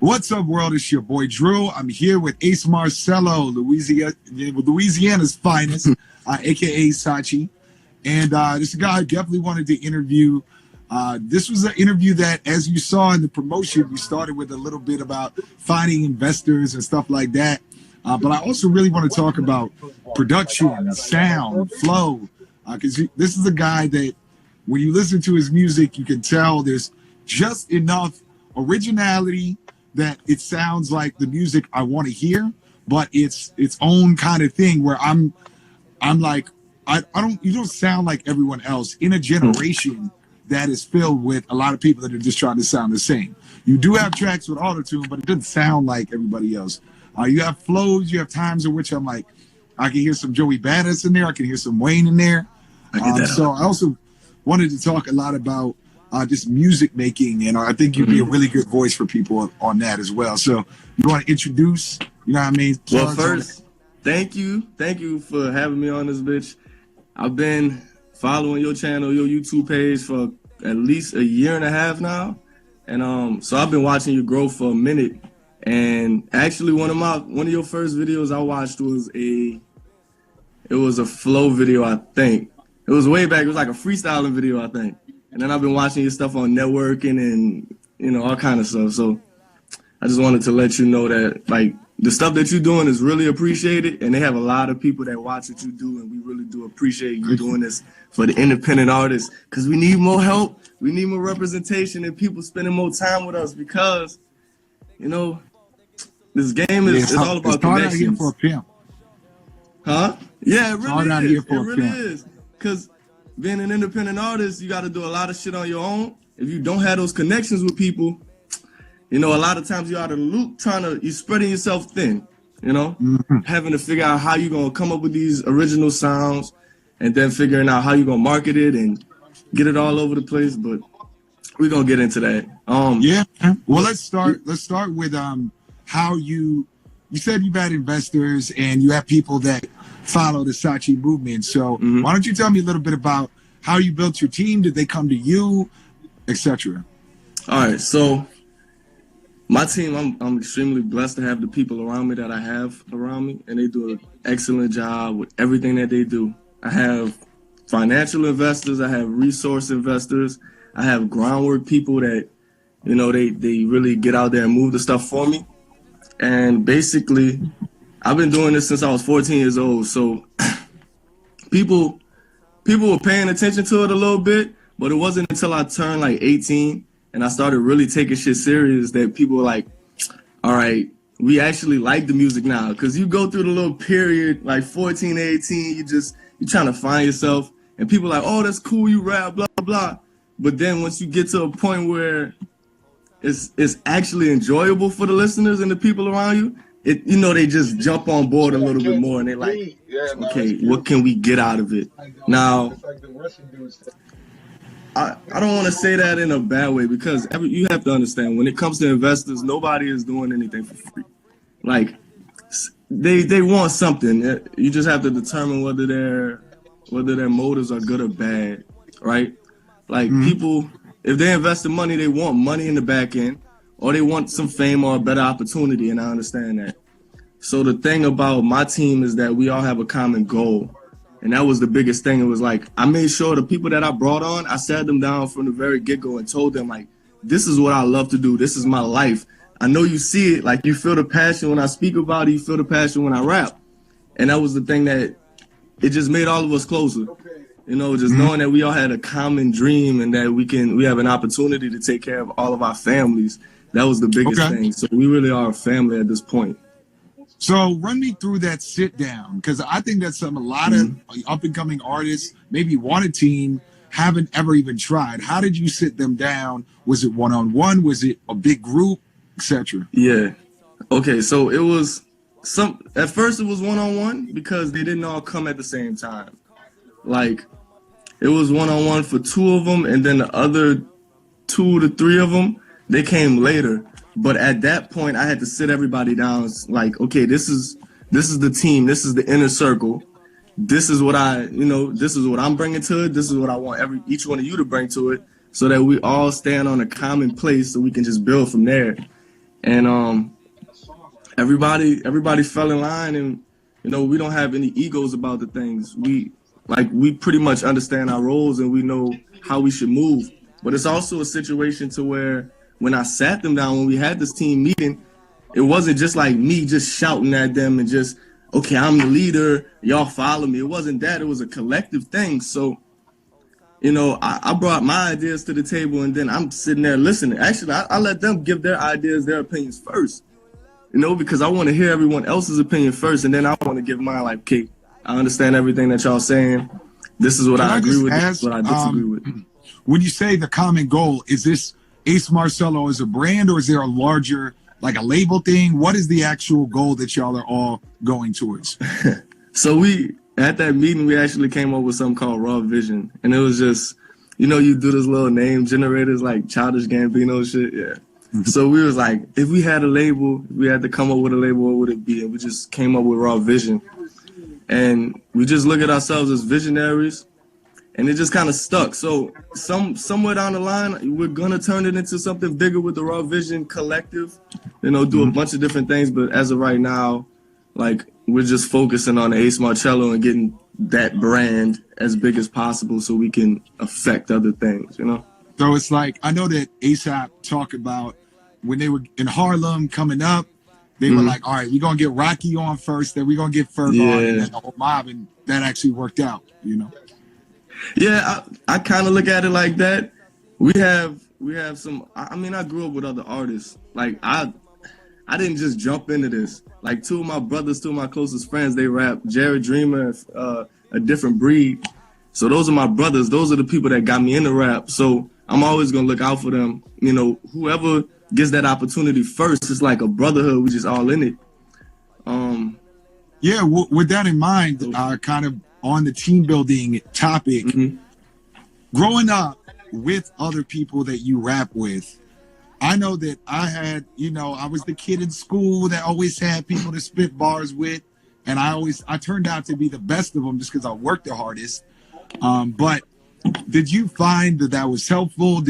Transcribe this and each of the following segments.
What's up, world? It's your boy Drew. I'm here with Ace Marcello, Louisiana's finest, aka Sachi. And this guy I definitely wanted to interview. This was an interview that, as you saw in the promotion, we started with a little bit about finding investors and stuff like that. But I also really want to talk about production, sound, flow, because this is a guy that when you listen to his music, you can tell there's just enough originality that it sounds like the music I want to hear, but it's its own kind of thing where I'm like, you don't sound like everyone else in a generation that is filled with a lot of people that are just trying to sound the same. You do have tracks with autotune, but it doesn't sound like everybody else. You have flows, you have times in which I'm like, I can hear some Joey Badass in there, I can hear some Wayne in there. So I also wanted to talk a lot about just music making, and I think you'd be a really good voice for people on that as well. So you want to introduce, you know what I mean? Well, first, thank you for having me on this bitch. I've been following your channel, your YouTube page for at least a year and a half now, and so I've been watching you grow for a minute. And actually, one of your first videos I watched was a flow video, I think. It was way back. It was like a freestyling video, I think. And then I've been watching your stuff on networking and, you know, all kind of stuff. So I just wanted to let you know that, like, the stuff that you're doing is really appreciated. And they have a lot of people that watch what you do. And we really do appreciate you doing this for the independent artists. Because we need more help. We need more representation and people spending more time with us because, you know, this game is it's all about connections. It's hard out here for a pimp. Huh? Yeah, it really is. Because being an independent artist, you got to do a lot of shit on your own. If you don't have those connections with people, you know, a lot of times you're out of the loop you're spreading yourself thin, you know, having to figure out how you're going to come up with these original sounds and then figuring out how you're going to market it and get it all over the place. But we're going to get into that. Yeah. Well, let's start with how you said you've had investors and you have people that follow the Sachi movement. So why don't you tell me a little bit about how you built your team? Did they come to you, etc.? All right. So my team, I'm extremely blessed to have the people around me that I have around me, and they do an excellent job with everything that they do. I have financial investors. I have resource investors. I have groundwork people that, you know, they really get out there and move the stuff for me. And basically, I've been doing this since I was 14 years old. So people were paying attention to it a little bit, but it wasn't until I turned like 18 and I started really taking shit serious that people were like, all right, we actually like the music now. Because you go through the little period, like 14 to 18, you're trying to find yourself. And people are like, oh, that's cool, you rap, blah, blah, blah. But then once you get to a point where it's actually enjoyable for the listeners and the people around you, you know, they just jump on board a little bit more and they're like, okay, what can we get out of it? Now, I don't want to say that in a bad way because you have to understand when it comes to investors, nobody is doing anything for free. Like they want something. You just have to determine whether their motives are good or bad, right? Like people, if they invest the money, they want money in the back end, or they want some fame or a better opportunity, and I understand that. So the thing about my team is that we all have a common goal, and that was the biggest thing. It was like, I made sure the people that I brought on, I sat them down from the very get-go and told them, like, this is what I love to do. This is my life. I know you see it, like you feel the passion when I speak about it, you feel the passion when I rap. And that was the thing that it just made all of us closer. You know, just knowing that we all had a common dream and that we have an opportunity to take care of all of our families. That was the biggest thing. So we really are a family at this point. So run me through that sit down, because I think that's something a lot of up and coming artists, maybe want a team, haven't ever even tried. How did you sit them down? Was it one-on-one? Was it a big group, etc.? Yeah. Okay. So it was at first it was one-on-one because they didn't all come at the same time. Like it was one-on-one for two of them, and then the other 2 to 3 of them, they came later. But at that point, I had to sit everybody down. It's like, okay, this is the team. This is the inner circle. This is what this is what I'm bringing to it. This is what I want each one of you to bring to it, so that we all stand on a common place so we can just build from there. and everybody fell in line, and you know, we don't have any egos about the things. We pretty much understand our roles and we know how we should move. But it's also a situation to where when I sat them down, when we had this team meeting, it wasn't just like me just shouting at them and just, okay, I'm the leader, y'all follow me. It wasn't that. It was a collective thing. So, you know, I brought my ideas to the table, and then I'm sitting there listening. Actually, I let them give their ideas, their opinions first, you know, because I want to hear everyone else's opinion first, and then I want to give mine like, okay, I understand everything that y'all saying. This is what I agree with, this is what I disagree with. When you say the common goal, is this Ace Marcello as a brand, or is there a larger, like a label thing? What is the actual goal that y'all are all going towards? So at that meeting, we actually came up with something called Raw Vision. And it was just, you know, you do this little name generators like Childish Gambino shit. Yeah. So we was like, if we had a label, we had to come up with a label, what would it be? And we just came up with Raw Vision. And we just look at ourselves as visionaries. And it just kind of stuck. So somewhere down the line, we're going to turn it into something bigger with the Raw Vision Collective. You know, do a bunch of different things. But as of right now, like, we're just focusing on Ace Marcello and getting that brand as big as possible so we can affect other things, you know? So it's like, I know that ASAP talked about when they were in Harlem coming up, they were like, all right, we're going to get Rocky on first, then we're going to get Ferg on, and then the whole mob, and that actually worked out, you know? Yeah, I kind of look at it like that. We have some, I mean, I grew up with other artists. Like, I didn't just jump into this. Like, two of my brothers, two of my closest friends, they rap. Jared Dreamer, A Different Breed. So those are my brothers. Those are the people that got me into rap. So I'm always going to look out for them. You know, whoever gets that opportunity first, it's like a brotherhood. We just all in it. Yeah, with that in mind, kind of on the team building topic, growing up with other people that you rap with, I know that I had, you know, I was the kid in school that always had people to spit bars with, and I turned out to be the best of them just because I worked the hardest. But did you find that was helpful?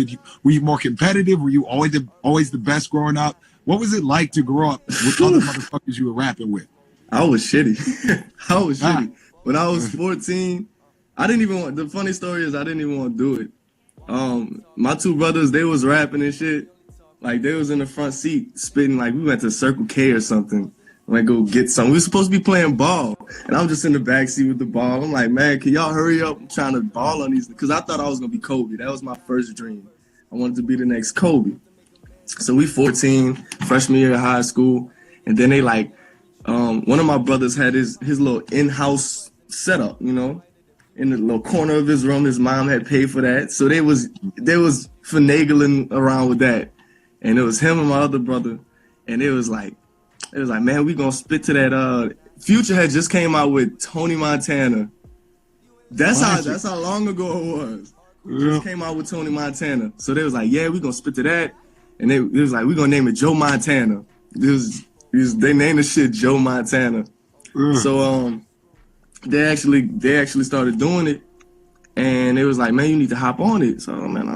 Were you more competitive? Were you always the best growing up? What was it like to grow up with other motherfuckers you were rapping with? I was shitty. Shitty. When I was 14, the funny story is I didn't even want to do it. My two brothers, they was rapping and shit. Like, they was in the front seat spitting, like, we went to Circle K or something. Like, go get something. We were supposed to be playing ball. And I'm just in the back seat with the ball. I'm like, man, can y'all hurry up? I'm trying to ball on these. Because I thought I was going to be Kobe. That was my first dream. I wanted to be the next Kobe. So we 14, freshman year of high school. And then they like, one of my brothers had his little in-house setup, you know, in the little corner of his room. His mom had paid for that. So they was finagling around with that. And it was him and my other brother. And it was like, man, we gonna spit to that. Future had just came out with Tony Montana. That's how long ago it was. Just came out with Tony Montana. So they was like, yeah, we gonna spit to that. And it was like, we gonna name it Joe Montana. They named the shit Joe Montana. So they actually started doing it. And it was like, man, you need to hop on it. So, man,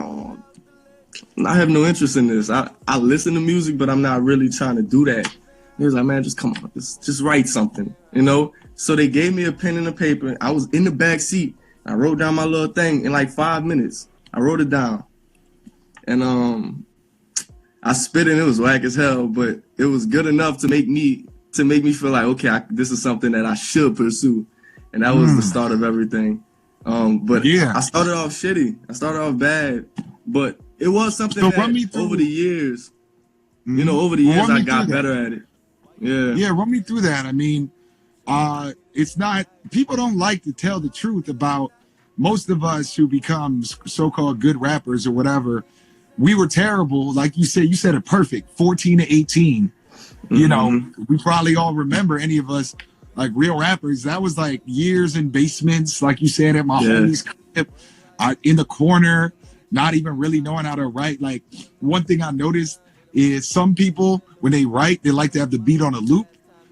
I have no interest in this. I listen to music, but I'm not really trying to do that. He was like, man, just come on, just write something, you know? So they gave me a pen and a paper. I was in the back seat. I wrote down my little thing in like 5 minutes. I wrote it down. And I spit and it was whack as hell, but it was good enough to make me feel like, okay, this is something that I should pursue. And that was the start of everything. But yeah, I started off shitty. I started off bad, but it was something that over the years, you know, I got better at it. Yeah, run me through that. I mean, it's not, people don't like to tell the truth about most of us who become so-called good rappers or whatever. We were terrible. Like you said it perfect, 14 to 18. You know, we probably all remember, any of us, like real rappers, that was like years in basements, like you said, at my homie's crib, in the corner, not even really knowing how to write. Like, one thing I noticed is some people, when they write, they like to have the beat on a loop.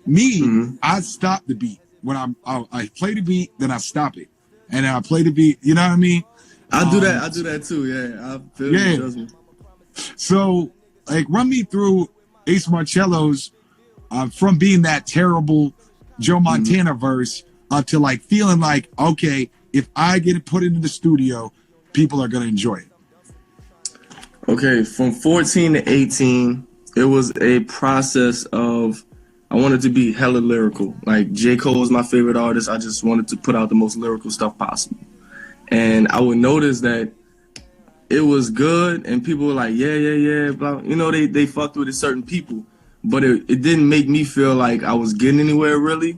Me, I stop the beat. When I play the beat, then I stop it. And I play the beat, you know what I mean? I do that too, yeah. I feel you, trust me. So, like, run me through, Ace Marcello's from being that terrible Joe Montana verse up to like feeling like, okay, if I get it put into the studio, people are gonna enjoy it? Okay, from 14 to 18, it was a process of I wanted to be hella lyrical. Like J. Cole is my favorite artist. I just wanted to put out the most lyrical stuff possible. And I would notice that it was good and people were like, yeah, blah. You know, they fucked with certain people. But it didn't make me feel like I was getting anywhere really.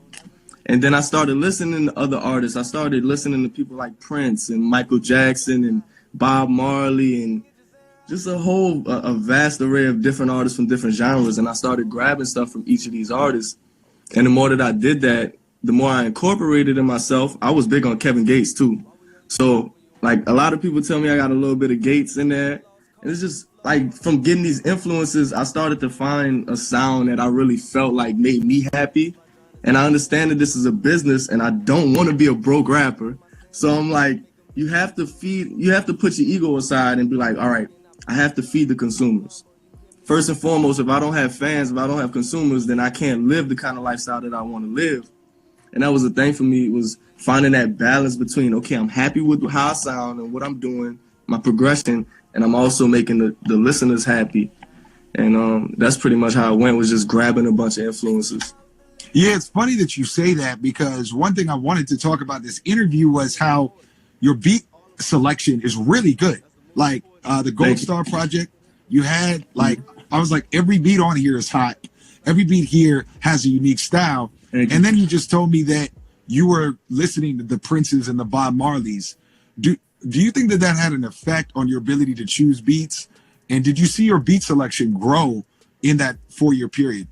And then I started listening to other artists. I started listening to people like Prince and Michael Jackson and Bob Marley and just a vast array of different artists from different genres. And I started grabbing stuff from each of these artists. And the more that I did that, the more I incorporated in myself. I was big on Kevin Gates too. So like a lot of people tell me I got a little bit of Gates in there. And it's just like from getting these influences, I started to find a sound that I really felt like made me happy. And I understand that this is a business and I don't want to be a broke rapper. So I'm like, you have to put your ego aside and be like, all right, I have to feed the consumers. First and foremost, if I don't have fans, if I don't have consumers, then I can't live the kind of lifestyle that I want to live. And that was the thing for me, was finding that balance between, okay, I'm happy with how I sound and what I'm doing, my progression, and I'm also making the listeners happy. And that's pretty much how it went, was just grabbing a bunch of influences. Yeah, it's funny that you say that, because one thing I wanted to talk about this interview was how your beat selection is really good. Like the Gold Star project, you had like, I was like, every beat on here is hot. Every beat here has a unique style. And then you just told me that you were listening to the Princes and the Bob Marleys. Do you think that that had an effect on your ability to choose beats? And did you see your beat selection grow in that 4-year period?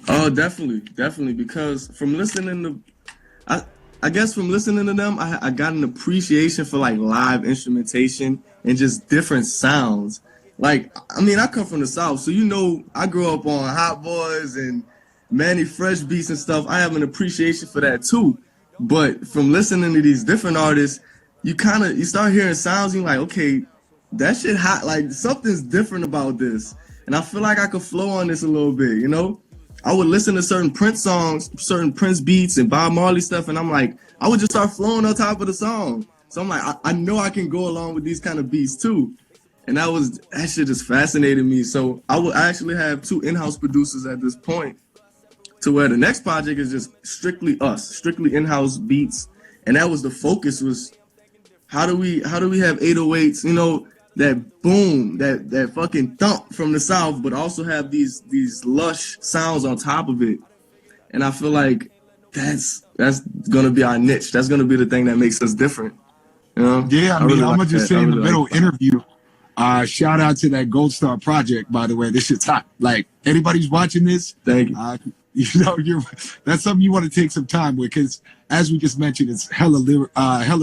Oh, definitely. Because from listening to, I guess from listening to them, I got an appreciation for like live instrumentation and just different sounds. Like, I mean, I come from the South, so you know, I grew up on Hot Boys and Manny Fresh beats and stuff. I have an appreciation for that too. But from listening to these different artists, you start hearing sounds and you're like, okay, that shit hot. Like something's different about this. And I feel like I could flow on this a little bit, you know? I would listen to certain Prince songs, certain Prince beats and Bob Marley stuff. And I'm like, I would just start flowing on top of the song. So I'm like, I know I can go along with these kind of beats too. And that shit just fascinated me. So I actually have 2 in-house producers at this point, to where the next project is just strictly us, strictly in-house beats. And that was the focus, was how do we have 808s, you know, that boom, that fucking thump from the South, but also have these lush sounds on top of it. And I feel like that's gonna be our niche. That's gonna be the thing that makes us different. You know? Yeah, I mean, I'm gonna just say in the middle interview, shout out to that Gold Star project, by the way. This shit's hot. Like, anybody's watching this, thank you. You know, that's something you want to take some time with, because as we just mentioned, it's hella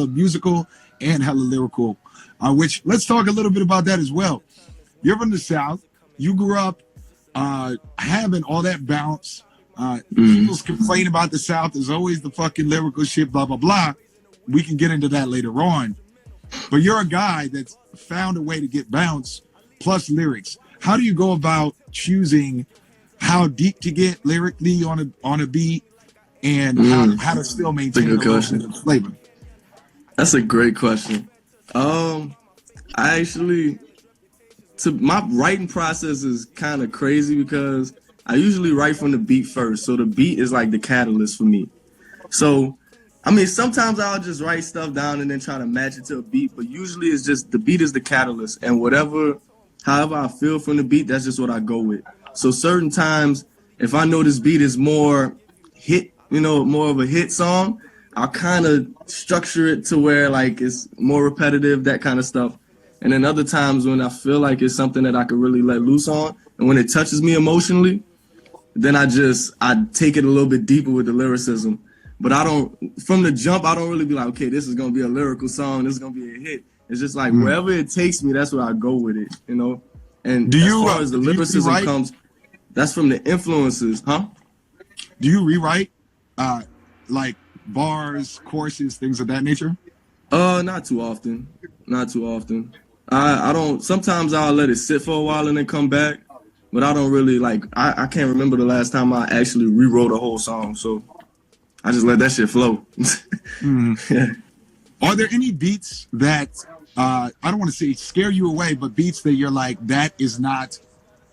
musical and hella lyrical. Which, let's talk a little bit about that as well. You're from the South. You grew up having all that bounce. People's complain about the South. There's always the fucking lyrical shit, blah, blah, blah. We can get into that later on. But you're a guy that's found a way to get bounce plus lyrics. How do you go about choosing how deep to get lyrically on a beat, and how to still maintain the flavor? That's a great question. My writing process is kind of crazy, because I usually write from the beat first. So the beat is like the catalyst for me. So, I mean, sometimes I'll just write stuff down and then try to match it to a beat, but usually it's just the beat is the catalyst, and however I feel from the beat, that's just what I go with. So certain times, if I know this beat is more hit, you know, more of a hit song, I'll kind of structure it to where like it's more repetitive, that kind of stuff. And then other times when I feel like it's something that I could really let loose on, and when it touches me emotionally, then I take it a little bit deeper with the lyricism. But from the jump, I don't really be like, okay, this is going to be a lyrical song, this is going to be a hit. It's just like wherever it takes me, that's where I go with it, you know? And as far as the lyricism comes, that's from the influences, huh? Do you rewrite like bars, courses, things of that nature? Not too often. I don't. Sometimes I'll let it sit for a while and then come back. but I don't really like. I can't remember the last time I actually rewrote a whole song, so I just let that shit flow. Yeah. Are there any beats that I don't want to say scare you away, but beats that you're like, that is not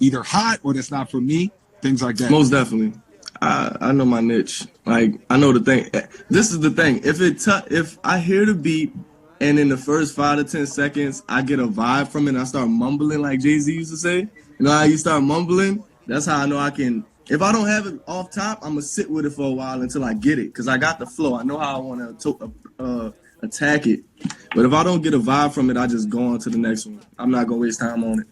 either hot or that's not for me? Things like that. Most definitely. I know my niche. Like, I know the thing. This is the thing. If I hear the beat and in the first 5 to 10 seconds I get a vibe from it and I start mumbling like Jay-Z used to say, you know how you start mumbling? That's how I know I can. If I don't have it off top, I'm gonna sit with it for a while until I get it, because I got the flow. I know how I want to attack it. But if I don't get a vibe from it, I just go on to the next one. I'm not gonna waste time on it.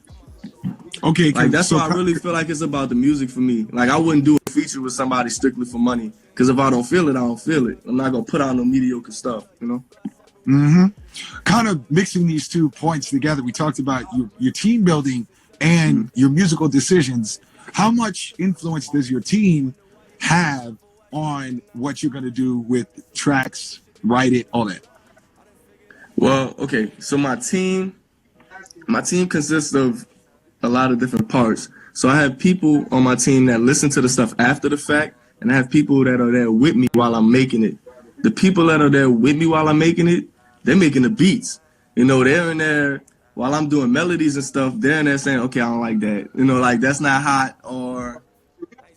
Okay, like that's why I really feel like it's about the music for me. Like, I wouldn't do a feature with somebody strictly for money, because if I don't feel it, I don't feel it. I'm not gonna put out no mediocre stuff, you know. Kind of mixing these 2 points together. We talked about your team building and your musical decisions. How much influence does your team have on what you're gonna do with tracks, write it, all that? Well, okay, so my team consists of a lot of different parts. So I have people on my team that listen to the stuff after the fact, and I have people that are there with me while I'm making it. The people that are there with me while I'm making it, they're making the beats. You know, they're in there while I'm doing melodies and stuff. They're in there saying, okay, I don't like that. You know, like, that's not hot, or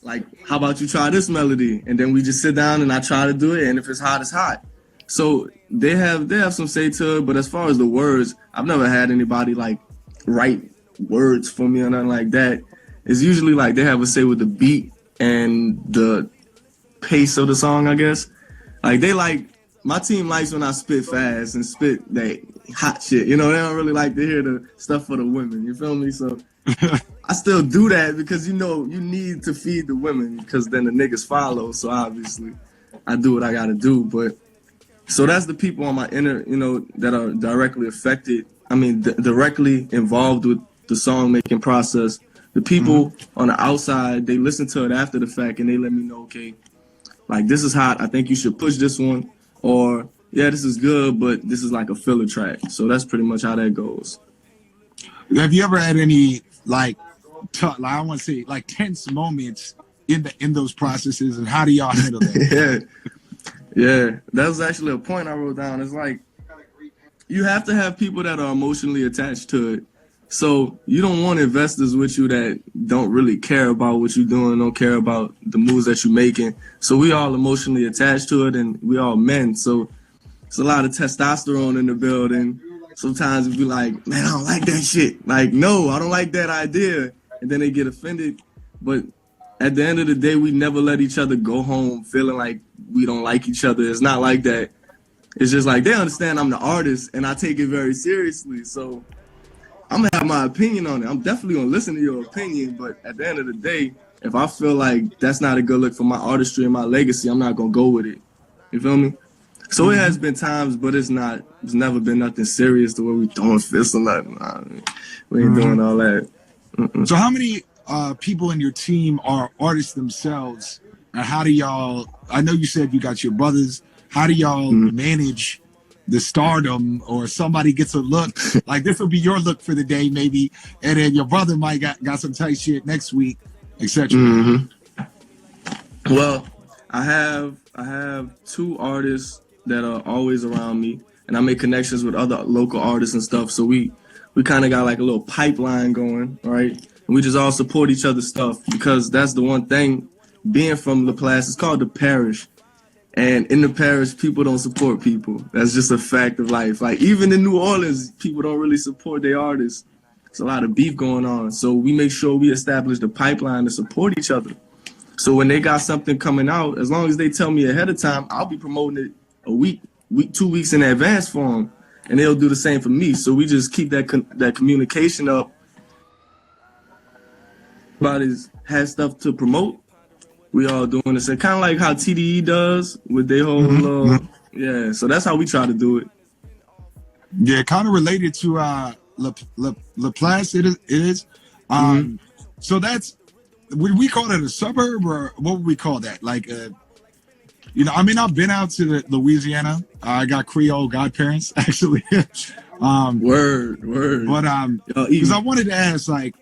like, how about you try this melody? And then we just sit down and I try to do it, and if it's hot, it's hot. So they have some say to it, but as far as the words, I've never had anybody like write words for me or nothing like that. It's usually like they have a say with the beat and the pace of the song, I guess. Like, my team likes when I spit fast and spit that hot shit. You know, they don't really like to hear the stuff for the women. You feel me? So I still do that because, you know, you need to feed the women, because then the niggas follow. So obviously I do what I got to do. But so that's the people on my inner, you know, that are directly affected. I mean, directly involved with the song making process. The people on the outside, they listen to it after the fact and they let me know, okay, like, this is hot, I think you should push this one, or yeah, this is good, but this is like a filler track. So that's pretty much how that goes. Have you ever had any like I want to say like tense moments in those processes, and how do y'all handle that? Yeah, that was actually a point I wrote down. It's like, you have to have people that are emotionally attached to it. So you don't want investors with you that don't really care about what you're doing, don't care about the moves that you're making. So we all emotionally attached to it, and we all men. So it's a lot of testosterone in the building. Sometimes we be like, man, I don't like that shit. Like, no, I don't like that idea. And then they get offended. But at the end of the day, we never let each other go home feeling like we don't like each other. It's not like that. It's just like, they understand I'm the artist and I take it very seriously. So I'm gonna have my opinion on it. I'm definitely gonna listen to your opinion, but at the end of the day, if I feel like that's not a good look for my artistry and my legacy, I'm not gonna go with it. You feel me? So it has been times, but it's never been nothing serious to where we throwing fists or nothing. We ain't doing all that. So how many people in your team are artists themselves, and how do y'all, I know you said you got your brothers, how do y'all manage the stardom, or somebody gets a look like this will be your look for the day maybe, and then your brother might got some tight shit next week, etc. Well, I have 2 artists that are always around me, and I make connections with other local artists and stuff. So we kind of got like a little pipeline going, right? And we just all support each other's stuff, because that's the one thing, being from LaPlace, it's called the parish. And in the parish, people don't support people. That's just a fact of life. Like, even in New Orleans, people don't really support their artists. There's a lot of beef going on. So we make sure we establish the pipeline to support each other. So when they got something coming out, as long as they tell me ahead of time, I'll be promoting it a week, 2 weeks in advance for them. And they'll do the same for me. So we just keep that communication up. Everybody has stuff to promote. We all doing this, kind of like how TDE does with their whole, yeah. So that's how we try to do it. Yeah, kind of related to LaPlace. It is. So that's, would we call it a suburb, or what would we call that? Like, you know, I mean, I've been out to Louisiana. I got Creole godparents actually. Word. But because I wanted to ask, like,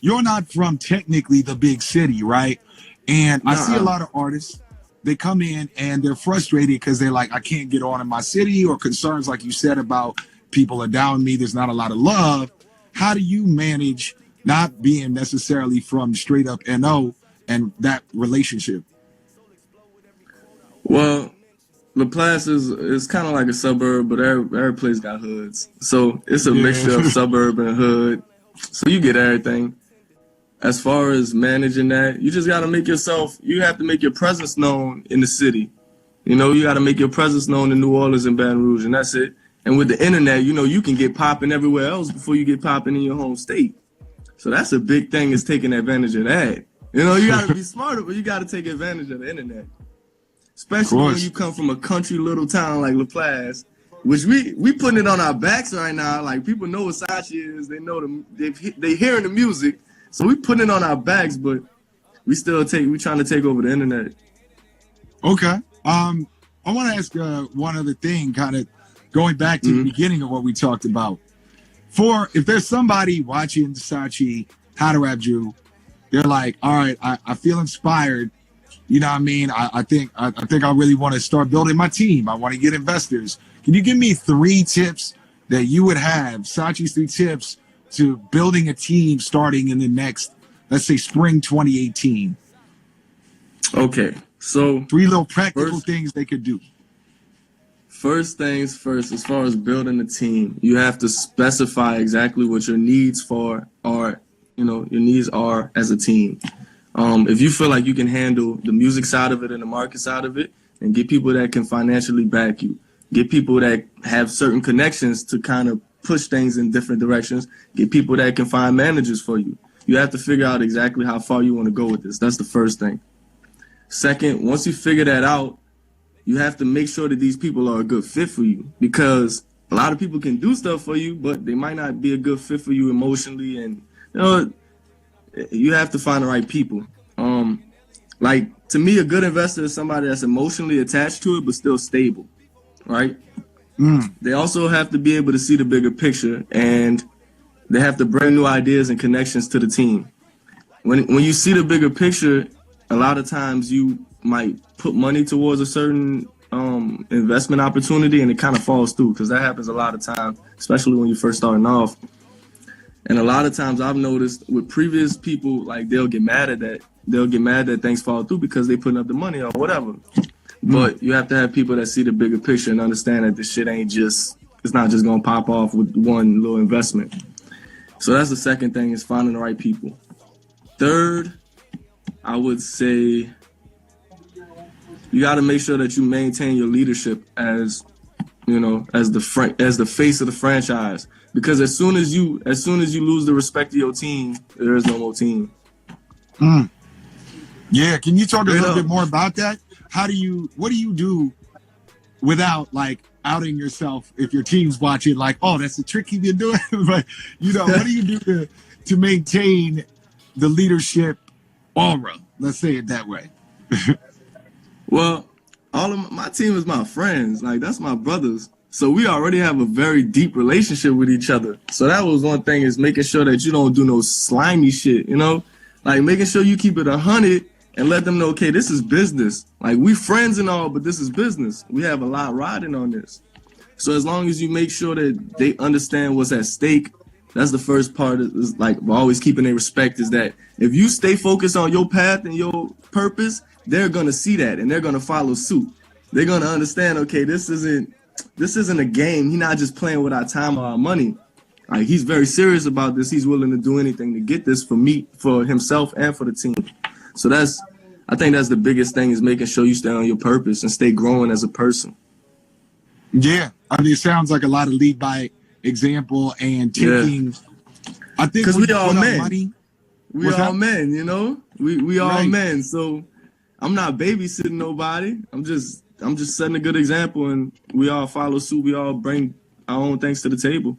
you're not from technically the big city, right? And I see a Nuh-uh. lot of artists, they come in and they're frustrated because they're like, I can't get on in my city, or concerns like you said about people are down with me, there's not a lot of love. How do you manage not being necessarily from straight up NO and that relationship? Well, LaPlace is kind of like a suburb, but every place got hoods. So it's a mixture of suburb and hood. So you get everything. As far as managing that, you just got to you have to make your presence known in the city. You know, you got to make your presence known in New Orleans and Baton Rouge, and that's it. And with the internet, you know, you can get popping everywhere else before you get popping in your home state. So that's a big thing, is taking advantage of that. You know, you got to be smarter, but you got to take advantage of the internet. Especially when you come from a country little town like LaPlace, which we putting it on our backs right now. Like, people know what Sachi is. They know they hearing the music. So we putting it on our backs, but we trying to take over the internet. Okay. I want to ask one other thing, kind of going back to the beginning of what we talked about. If there's somebody watching Sachi, How to Rap Jew, they're like, all right, I feel inspired. You know what I mean? I think I really want to start building my team. I want to get investors. Can you give me 3 tips that you would have, Sachi's 3 tips to building a team starting in the next, let's say, spring 2018? Okay, so 3 little practical things they could do. First things first, as far as building a team, you have to specify exactly what your needs your needs are as a team. If you feel like you can handle the music side of it and the market side of it, and get people that can financially back you, get people that have certain connections to kind of push things in different directions, get people that can find managers for you. You have to figure out exactly how far you want to go with this. That's the first thing. Second, once you figure that out, you have to make sure that these people are a good fit for you, because a lot of people can do stuff for you, but they might not be a good fit for you emotionally. And, you know, you have to find the right people. Like, to me, a good investor is somebody that's emotionally attached to it, but still stable, right? They also have to be able to see the bigger picture, and they have to bring new ideas and connections to the team. When you see the bigger picture, a lot of times you might put money towards a certain investment opportunity, and it kind of falls through, because that happens a lot of times, especially when you're first starting off. And a lot of times I've noticed with previous people, like, they'll get mad that things fall through because they putting up the money or whatever. But you have to have people that see the bigger picture and understand that this shit it's not just gonna pop off with one little investment. So that's the second thing, is finding the right people. Third, I would say you got to make sure that you maintain your leadership as the face of the franchise. Because as soon as you lose the respect of your team, there is no more team. Yeah, can you talk a little bit more about that? What do you do without, like, outing yourself if your team's watching, like, oh, that's the trick you've been doing? But, you know, what do you do to maintain the leadership aura? Let's say it that way. Well, all of my team is my friends. Like, that's my brothers. So we already have a very deep relationship with each other. So that was one thing, is making sure that you don't do no slimy shit, you know? Like, making sure you keep it 100 and let them know, okay, this is business. Like, we friends and all, but this is business. We have a lot riding on this. So as long as you make sure that they understand what's at stake, that's the first part, is like always keeping their respect, is that if you stay focused on your path and your purpose, they're going to see that and they're going to follow suit. They're going to understand, okay, this isn't a game. He's not just playing with our time or our money. Like, he's very serious about this. He's willing to do anything to get this for himself and for the team. So I think that's the biggest thing, is making sure you stay on your purpose and stay growing as a person. Yeah, I mean, it sounds like a lot of lead by example and taking. Yeah. I think because we all men. We all men, you know. We all men. So I'm not babysitting nobody. I'm just setting a good example, and we all follow suit. We all bring our own things to the table.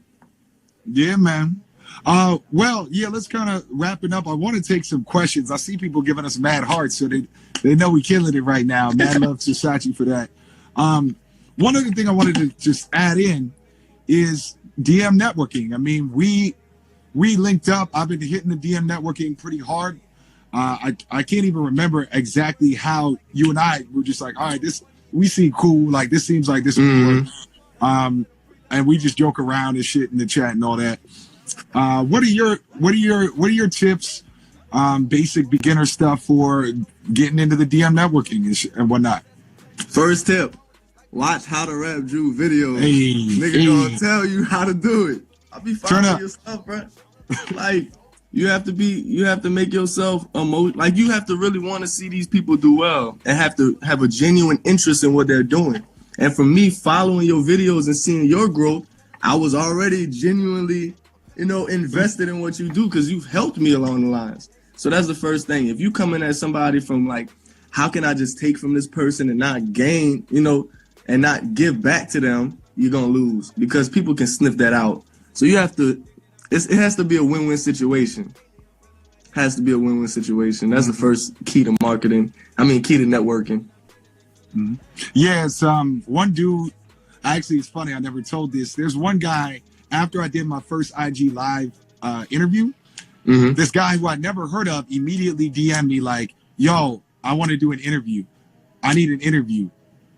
Yeah, man. Well, yeah, let's kind of wrap it up. I want to take some questions. I see people giving us mad hearts, so they know we're killing it right now. Mad love to Sachi for that. One other thing I wanted to just add in is DM networking. I mean, we linked up. I've been hitting the DM networking pretty hard. I can't even remember exactly how you and I were just like, all right, we seem cool. Like this seems like this would work. And we just joke around and shit in the chat and all that. What are your tips? Basic beginner stuff for getting into the DM networking and whatnot. First tip: watch How to Rap Drew videos. Nigga gonna tell you how to do it. I'll be following your stuff, bro. Like you have to make yourself like you have to really want to see these people do well and have to have a genuine interest in what they're doing. And for me, following your videos and seeing your growth, I was already genuinely, invested in what you do because you've helped me along the lines. So that's the first thing. If you come in as somebody from like, how can I just take from this person and not gain, and not give back to them, you're going to lose because people can sniff that out. So you have to, it has to be a win-win situation. Has to be a win-win situation. That's the first key to marketing. Key to networking. Yes, one dude, actually it's funny, I never told this. There's one guy, after I did my first IG Live interview, this guy who I'd never heard of immediately DM'd me like, yo, I want to do an interview. I need an interview.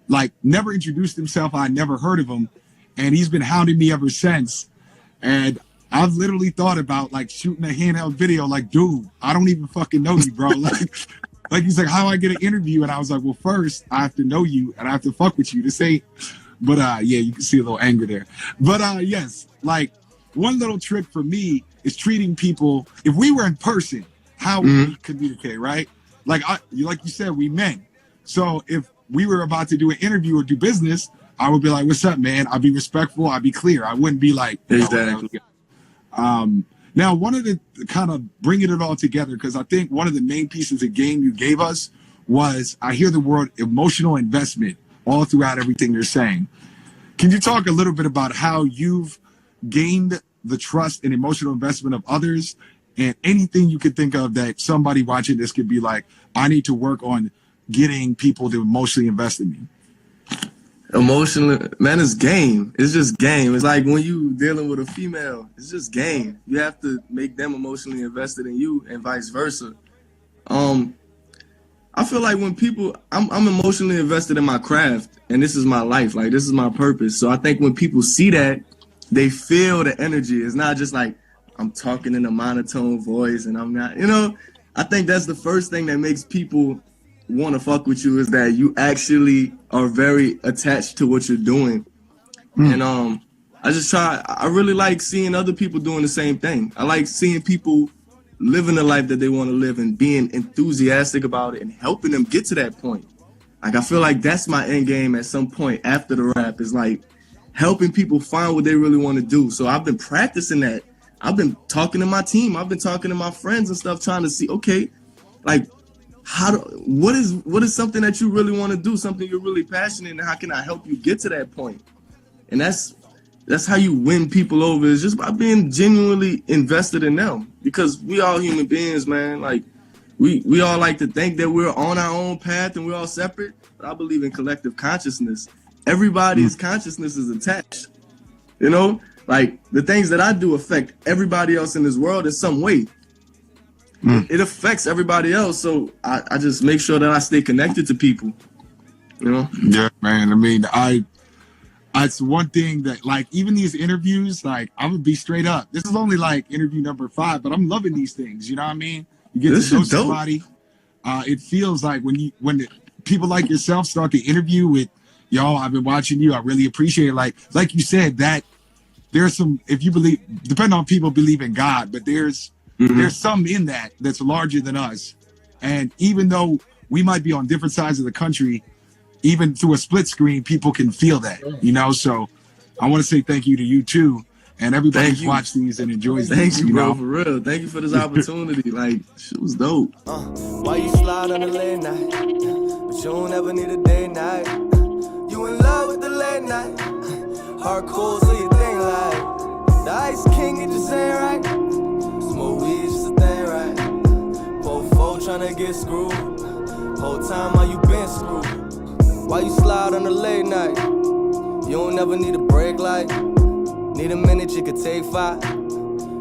Like, never introduced himself. I never heard of him. And he's been hounding me ever since. And I've literally thought about like shooting a handheld video like, dude, I don't even fucking know you, bro. Like he's like, how do I get an interview? And I was like, well, first I have to know you and I have to fuck with you to say. But yeah, you can see a little anger there. But yes, like one little trick for me is treating people. If we were in person, how would we communicate, right? Like you said, we men. So if we were about to do an interview or do business, I would be like, what's up, man? I'd be respectful. I'd be clear. I wouldn't be like, exactly. Now, one of the kind of bringing it all together, because I think one of the main pieces of game you gave us was, I hear the word emotional investment all throughout everything you're saying. Can you talk a little bit about how you've gained the trust and emotional investment of others and anything you could think of that somebody watching this could be like, I need to work on getting people to emotionally invest in me? Emotional, man, it's game. It's just game. It's like when you dealing with a female, it's just game. You have to make them emotionally invested in you and vice versa. I feel like when people, I'm emotionally invested in my craft and this is my life. Like this is my purpose. So I think when people see that, they feel the energy. It's not just like I'm talking in a monotone voice and I'm not, I think that's the first thing that makes people want to fuck with you is that you actually are very attached to what you're doing. And I really like seeing other people doing the same thing. I like seeing people living the life that they want to live and being enthusiastic about it and helping them get to that point. Like I feel like that's my end game at some point after the rap is like helping people find what they really want to do. So I've been practicing that. I've been talking to my team. I've been talking to my friends and stuff, trying to see, okay, like what is something that you really want to do, something you're really passionate in, and how can I help you get to that point? And that's how you win people over, is just by being genuinely invested in them. Because we all human beings, man. Like we all like to think that we're on our own path and we're all separate. But I believe in collective consciousness. Everybody's consciousness is attached. Like the things that I do affect everybody else in this world in some way. It affects everybody else, so I just make sure that I stay connected to people, Yeah, man. It's one thing that, like, even these interviews, like, I'm gonna be straight up. This is only like interview number 5, but I'm loving these things. You know what I mean? You get to know somebody. It feels like when people like yourself start the interview with, yo, I've been watching you. I really appreciate it. Like you said, that there's some, if you believe, depending on people believe in God, but there's some in that's larger than us. And even though we might be on different sides of the country, even through a split screen, people can feel that, So I want to say thank you to you too. And everybody who's watched these and enjoys these. Thank you, bro, for real. Thank you for this opportunity. Like, shit was dope. Why you slide on the late night? But you don't ever need a day night. You in love with the late night. Hardcore, so you think like the Ice King, it just ain't right. Smoke weed, just a thing, right? Both tryna get screwed. Whole time while you been screwed. Why you slide on the late night? You don't ever need a break, like need a minute, you could take 5.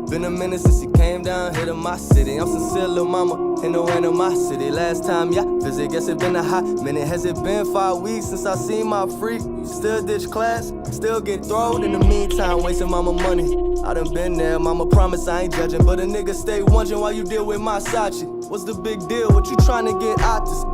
Been a minute since he came down here to my city. I'm sincere, lil' mama, in no animosity. Last time, yeah, visit, guess it been a hot minute. Has it been 5 weeks since I seen my freak? Still ditch class, still get thrown. In the meantime, wasting mama money. I done been there, mama promise I ain't judging. But a nigga stay wondering why you deal with my Sachi. What's the big deal? What you trying to get out this?